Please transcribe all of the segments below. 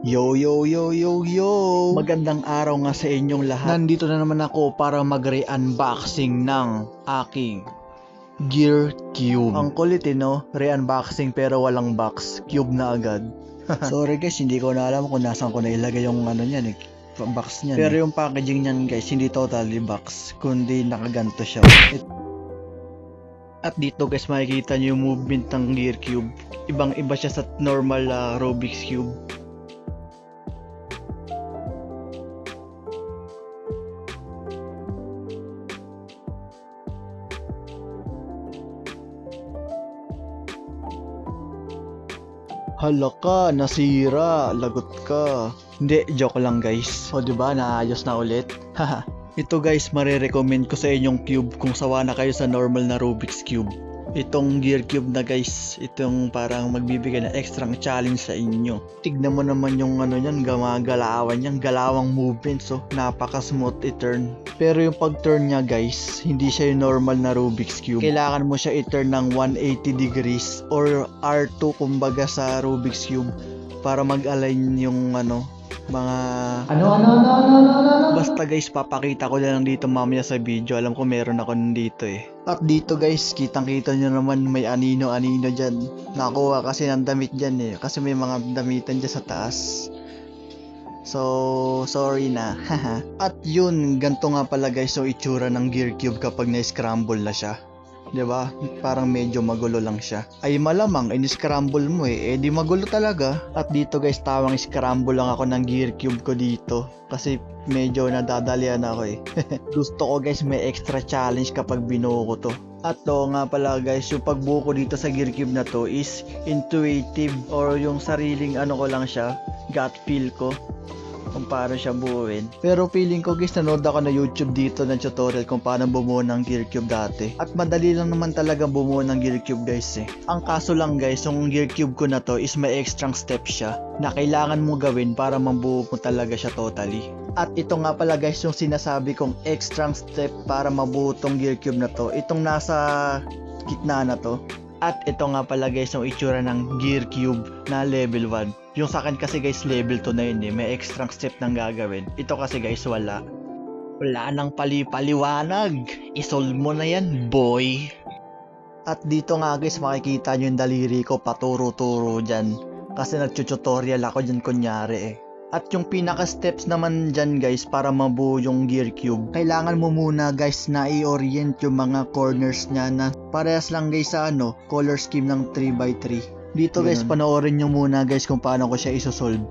Yo yo yo yo yo! Magandang araw nga sa inyong lahat. Nandito na naman ako para mag-re-unboxing ng aking Gear Cube. Ang kulit no? Re-unboxing pero walang box. Cube na agad. Sorry guys, hindi ko na alam kung nasan ko na ilagay yung ano niyan box niyan. Pero yung packaging niyan guys, hindi totally box, kundi nakaganto siya. At dito guys, makikita niyo yung movement ng Gear Cube. Ibang iba siya sa normal Rubik's Cube. Hala ka, nasira, lagot ka. Hindi, joke lang guys. O diba, naayos na ulit. Haha. Ito guys, marirecommend ko sa inyong cube kung sawa na kayo sa normal na Rubik's Cube. Itong Gear Cube na guys, itong parang magbibigay na extra challenge sa inyo. Tignan mo naman yung ano niyan, gumagalawan niyan, galawang movements, so napaka smooth i-turn. Pero yung pag-turn niya guys, hindi siya yung normal na Rubik's Cube. Kailangan mo siya i-turn ng 180 degrees or R2 kumbaga sa Rubik's Cube para mag-align yung mga basta guys, papakita ko na lang dito mamaya sa video. Alam ko meron ako nandito At dito guys, kitang kita nyo naman may anino dyan. Nakuha kasi ng damit dyan kasi may mga damitan dyan sa taas. So, sorry na. At yun, ganito nga pala guys yung itsura ng Gear Cube kapag na-scramble na siya. Diba? Parang medyo magulo lang siya. Ay malamang, in-scramble mo di magulo talaga. At dito guys, tawang scramble lang ako ng Gear Cube ko dito. Kasi medyo nadadalian ako Gusto ko guys, may extra challenge kapag binuo ko to. At to nga pala guys, yung pagbuo ko dito sa Gear Cube na to is intuitive or yung sariling ko lang siya, gut feel ko kung paano siya buuin. Pero feeling ko guys, nanood ako na YouTube dito ng tutorial kung paano bumuo ng Gear Cube dati. At madali lang naman talaga bumuo ng Gear Cube guys Ang kaso lang guys, yung Gear Cube ko na to is may extra step siya na kailangan mo gawin para mabuo mo talaga siya totally. At ito nga pala guys yung sinasabi kong extra step para mabuo tong Gear Cube na to. Itong nasa gitna na to. At ito nga pala guys yung itsura ng Gear Cube na level 1. Yung sa akin kasi guys level 2 na yun may extra step nang gagawin. Ito kasi guys wala nang paliwanag. Isolve mo na yan boy. At dito nga guys makikita nyo yung daliri ko paturo-turo dyan. Kasi nagtutorial ako dyan kunyari At yung pinaka steps naman dyan guys para mabuo yung Gear Cube, kailangan mo muna guys na i-orient yung mga corners nya na parehas lang guys sa color scheme ng 3x3. Dito guys, panoorin nyo muna guys kung paano ko siya isosolve.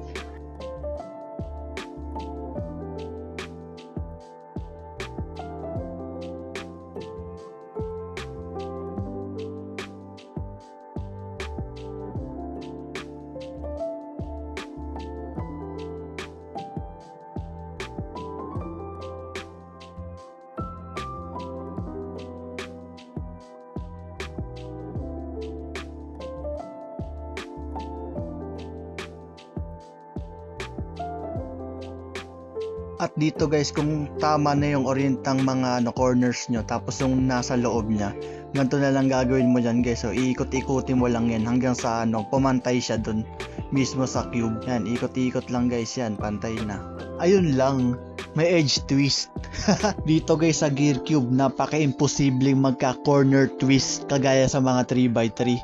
At dito guys, kung tama na yung orientang mga corners nyo, tapos yung nasa loob nya, ganito na lang gagawin mo dyan guys. So iikot-ikutin mo lang yan hanggang sa pumantay siya dun mismo sa cube. Yan, ikot-ikot lang guys yan, pantay na. Ayun lang, may edge twist. Dito guys sa Gear Cube, napaka-imposibleng magka-corner twist kagaya sa mga 3x3.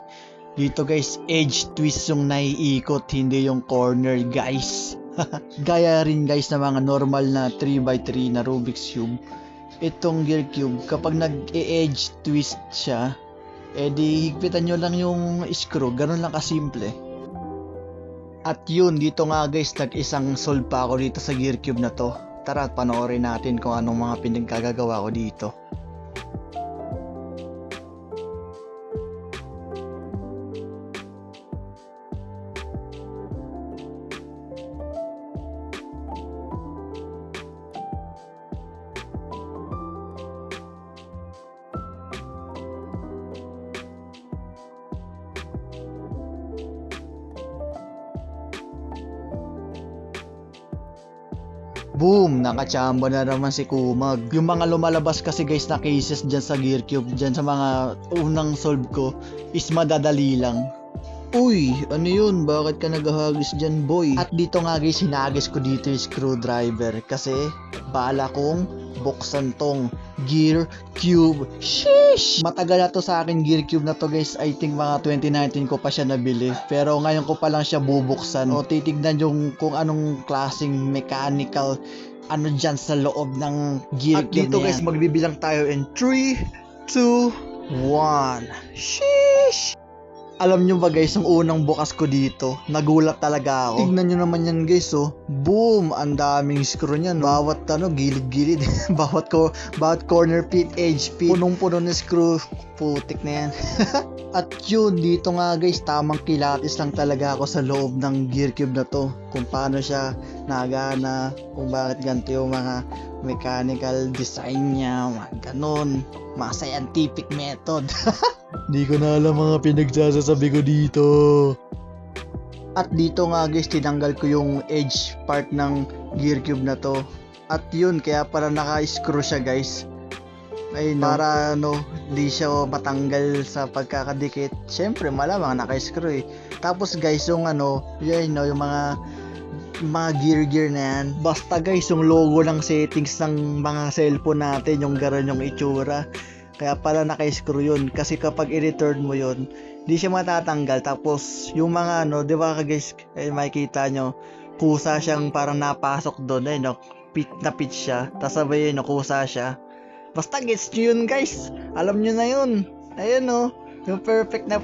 Dito guys, edge twist yung naiikot, hindi yung corner guys. Gaya rin guys na mga normal na 3x3 na Rubik's Cube, itong Gear Cube kapag nag-edge twist siya, di higpitan nyo lang yung screw, ganun lang kasimple. At yun, dito nga guys, nag-isang solve pa ako dito sa Gear Cube na to. Tara, panoorin natin kung anong mga pinagkagagawa ko dito. Boom! Nakachamba na naman si Kumag. Yung mga lumalabas kasi guys na cases dyan sa Gear Cube, dyan sa mga unang solve ko, is madadali lang. Uy, ano yun? Bakit ka naghahagis dyan, boy? At dito nga guys, hinagis ko dito yung screwdriver kasi bala kong buksan tong Gear Cube. Sheesh! Matagal na to sa akin Gear Cube na to guys. I think mga 2019 ko pa siya nabili. Pero ngayon ko pa lang siya bubuksan. O titignan yung kung anong klaseng mechanical ano dyan sa loob ng Gear Cube. At dito guys, magbibilang tayo in 3, 2, 1. Sheesh! Alam nyo ba guys, yung unang bukas ko dito, nagulat talaga ako. Tignan nyo naman yan guys, oh. Boom! Ang daming screw niyan. Bawat gilid-gilid. bawat corner pit, edge pit. Punong-puno na screw. Putik na yan. At yun, dito nga guys, tamang kilatis lang talaga ako sa loob ng Gear Cube na to. Kung paano siya nagana, kung bakit ganito yung mga mechanical design niya, mga ganon. Mga scientific method. Di ko na alam mga pinagsasasabi ko dito. At dito nga guys, tinanggal ko yung edge part ng Gear Cube na to. At yun, kaya para naka-screw siya guys. Ay, para di siya matanggal sa pagkakadikit. Syempre, malamang naka-screw eh. Tapos guys, yung yung mga gear na yan. Basta guys, yung logo ng settings ng mga cellphone natin, yung garon yung itsura. Kaya pala naka-screw yun. Kasi kapag i-return mo yun, di siya matatanggal. Tapos, yung mga di ba guys, makikita nyo, kusa siyang parang napasok doon, na-pitch siya. Tapos sabay kusa siya. Basta gets nyo yun guys. Alam nyo na yun. Ayun yung perfect na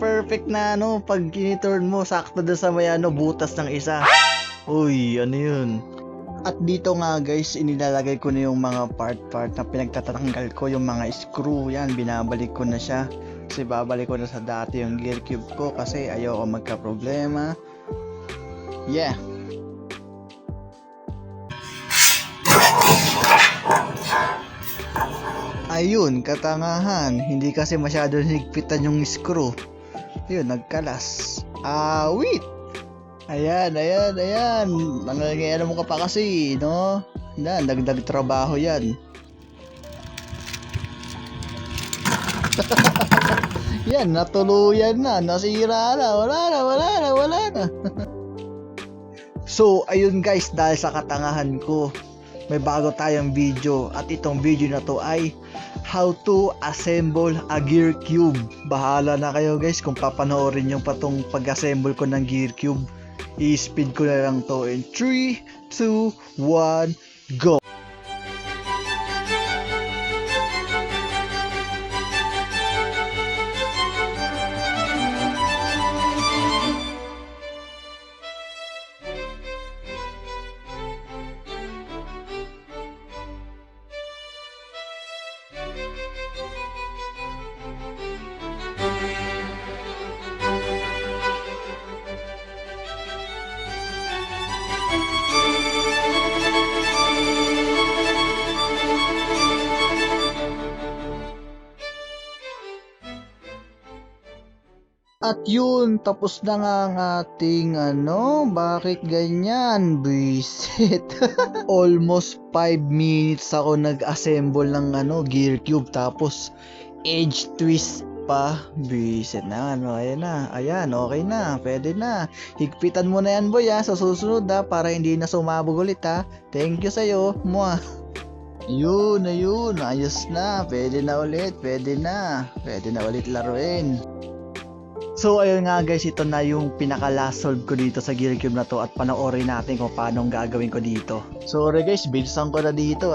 pag i-return mo, sakto doon sa may butas ng isa. Uy, ano yun? At dito nga guys, inilalagay ko na yung mga part na pinagtatanggal ko, yung mga screw, yan, binabalik ko na siya. Kasi babalik ko na sa dati yung Gear Cube ko kasi ayoko magka-problema. Yeah. Ayun, katangahan, hindi kasi masyado higpitan yung screw. Ayun, nagkalas. Wait! Ayan. Nangyayari mo ka pa kasi, no? Dagdag trabaho yan. Yan, natuluyan na, nasira na, wala na. So, ayun guys, dahil sa katangahan ko, may bago tayong video. At itong video na to ay how to assemble a Gear Cube. Bahala na kayo guys kung papanoorin yung patong pag-assemble ko ng Gear Cube. I-speed ko na lang to in 3, 2, 1, go! At yun, tapos na nga ang ating bakit ganyan, buisit. Almost 5 minutes ako nag-assemble ng Gear Cube, tapos edge twist pa, buisit na ayan, okay na, pwede na. Higpitan mo na yan boy sa susunod para hindi na sumabog ulit Thank you sa'yo, Yun, ayos na, pwede na ulit laruin. So ayun nga guys, ito na yung pinaka last solve ko dito sa Gear Cube na to at panoorin natin kung paano gagawin ko dito. Sorry guys, bilisan ko na dito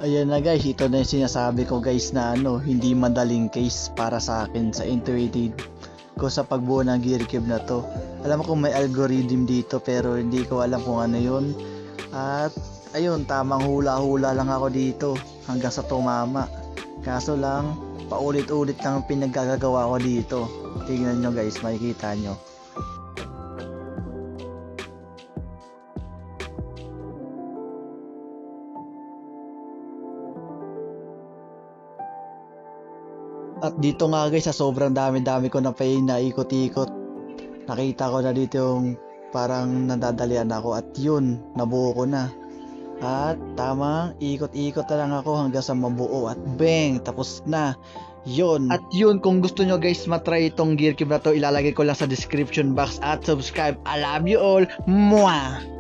Ayan na guys, ito na yung sinasabi ko guys na hindi madaling case para sa akin sa intuitive ko sa pagbuo ng Gear Cube na to. Alam ko may algorithm dito pero hindi ko alam kung ano yun. At ayun, tamang hula-hula lang ako dito hanggang sa tumama. Kaso lang, paulit-ulit lang ang pinaggagawa ko dito. Tingnan nyo guys, makikita nyo. At dito nga guys, sa sobrang dami-dami ko na pain na ikot-ikot, nakita ko na dito yung parang nadadalian ako at yun, nabuo ko na. At tamang ikot-ikot na lang ako hanggang sa mabuo at bang, tapos na. Yun. At yun, kung gusto nyo guys matry itong gear cube na to, ilalagay ko lang sa description box at subscribe. I love you all. Mwah!